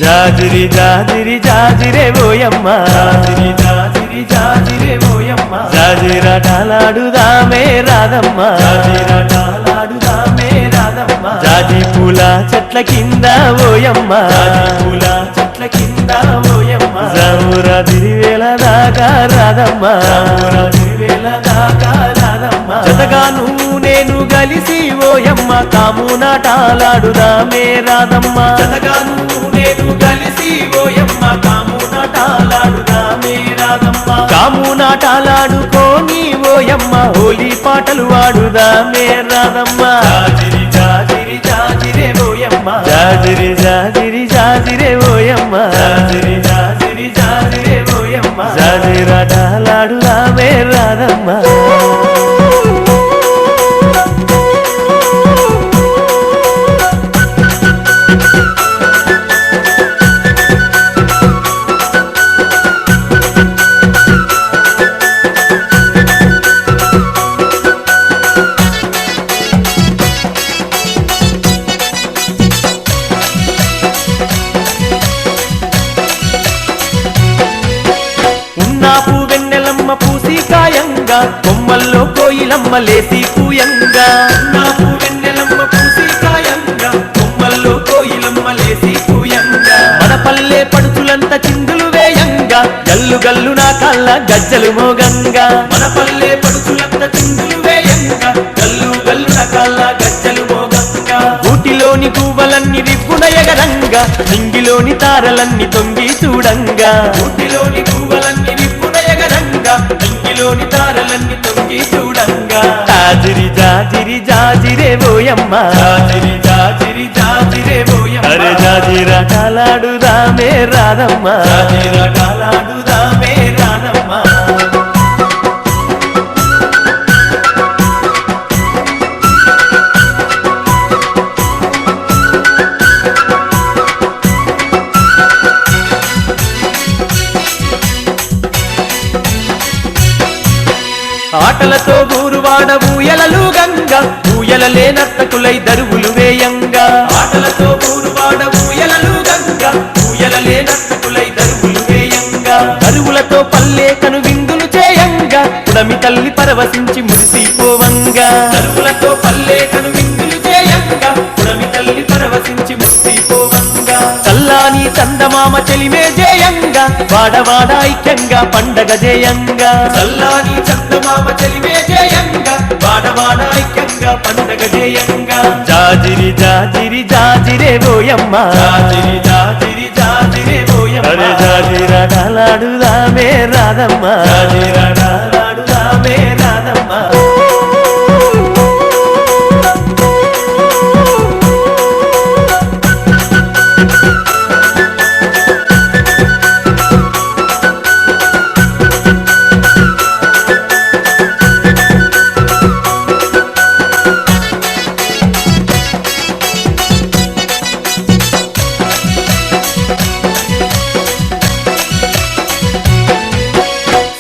జాజిరి జాజిరి జాజిరే ఓయమ్మ జాజిరి జాజిరి జాజిరే ఓయమ్మ జాజిరాటలాడుదామే రాధమ్మ జాజిరాటలాడుదామే రాధమ్మ జాజి పూల చెట్ల కింద ఓయమ్మ జాజి పూల చెట్ల కింద ఓయమ్మ జామురా తిరివేళ దాకా రాధమ్మ జామురా తిరివేళ దాకా రాధమ్మ జతగాను నేను గలిసి ఓయమ్మ కామునాటాలాడుదామే రాధమ్మ జతగాను నేను కలిసి ఓయమ్మ కామునాటాలాడుదామే రాధమ్మ కామునాటాలాడుకోని ఓయమ్మ హోలీ పాటలు వాడుదామే రాధమ్మ జాజిరి జాజిరి జాజిరే ఓయమ్మ జాజిరి జాజిరి జాజిరే ఓయమ్మ జాజిరి జాజిరి జాజిరే ఓయమ్మ జాజిరాటలాడుదామే రాధమ్మ నాపు వెన్నెలమ్మ పూసి కాయంగా కొమ్మల్లో కోయిలమ్మ లేసి పూయంగా నాపు వెన్నెలమ్మ పూసి కాయంగా కొమ్మల్లో కోయిలమ్మ లేసి పూయంగా మన పల్లె పడుచులంత చిందులు వేయంగా గల్లు గల్లు నా కళ్ళ గజ్జలు మోగంగా మన పల్లె పడుచులంత చిందులు వేయంగా గల్లు గల్లు నా కళ్ళ గజ్జలు మోగంగా ఊటిలోని పువ్వులన్నీ రిప్పున ఎగరంగా నింగిలోని తారలన్నీ తొంగి చూడంగా ఊటిలోని పువ్వులన్నీ ఇంగిలోని తారలన్నీ తొంగి చూడంగా జాజిరి జాజిరి జాజిరే ఓయమ్మ జాజిరి జాజిరి జాజిరే ఓయమ్మ అరే జాజిరాటలాడుదామే రాధమ్మ జాజిరాటలాడుదామే రాధమ్మ ఆటలతో ఊరువాడ ఊయలలు గంగా ఊయలలే నర్తకులై దరువులు వేయంగా ఆటలతో ఊరువాడ ఊయలలు గంగా ఊయలలే నర్తకులై దరువులు వేయంగా దరువులతో పల్లె కను విందులు చేయంగా పుడమి తల్లి పరవశించి మురిసిపోవంగా దరువులతో పల్లె కను విందులు చేయంగా పుడమి తల్లి పరవశించి మురిసిపోవంగా చల్లాని చందమామ చెలిమే జయంగా వాడవాడ ఐక్యంగా పండగ జయంగా చల్లాని చందమామ చెలిమే జయంగా వాడవాడ ఐక్యంగా పండగ జయంగా జాజిరి జాజిరి జాజిరే ఓయమ్మ జాజిరి జాజిరి జాజిరే ఓయమ్మ అరే జాజిరాటలాడుదామే రాధమ్మ జాజిరాటలాడుదామే రాధమ్మ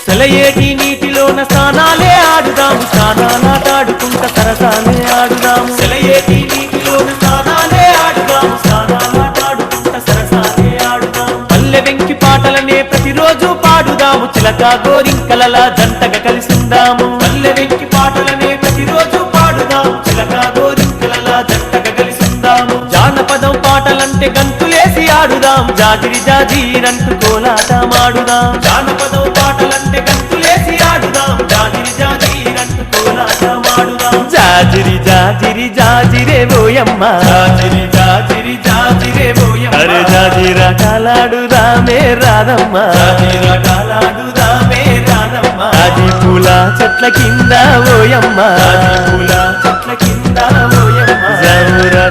సెలయేటి నీటిలోన స్నానాలే ఆడుదాము స్నానాలాటాడుకుంట సరసాలే ఆడుదాము సెలయేటి నీటిలోన స్నానాలే ఆడుదాము స్నానాలాటాడుకుంట సరసాలే ఆడుదాము పల్లె వెంకి పాటలనే ప్రతిరోజు పాడుదాము చిలక గోరింకలలా జంటగా కలిసిందాము పల్లె వెంకి పాటలనే ప్రతిరోజు పాడుదాము చిలక గోరింకలలా జంటగా కలిసిందాము జానపదం పాటలంటే గంతులేసి ఆడుదాం జాజిరి జాజిరంటూ కోలాటమాడుదాం జానపదం పాటలంటే గంతులేసి ఆడుదాం జాజిరి జాజిరంటూ కోలాటమాడుదాం జాజిరి జాజిరి జాజిరే ఓయమ్మ జాజిరి జాజిరి జాజిరే ఓయమ్మ అరే జాజిరాటలాడుదామే రాధమ్మ జాజిరాటలాడుదామే రాధమ్మ జాజి పూల చెట్ల కింద ఓయమ్మ జాజి పూల చెట్ల కింద ఓయమ్మ జామురా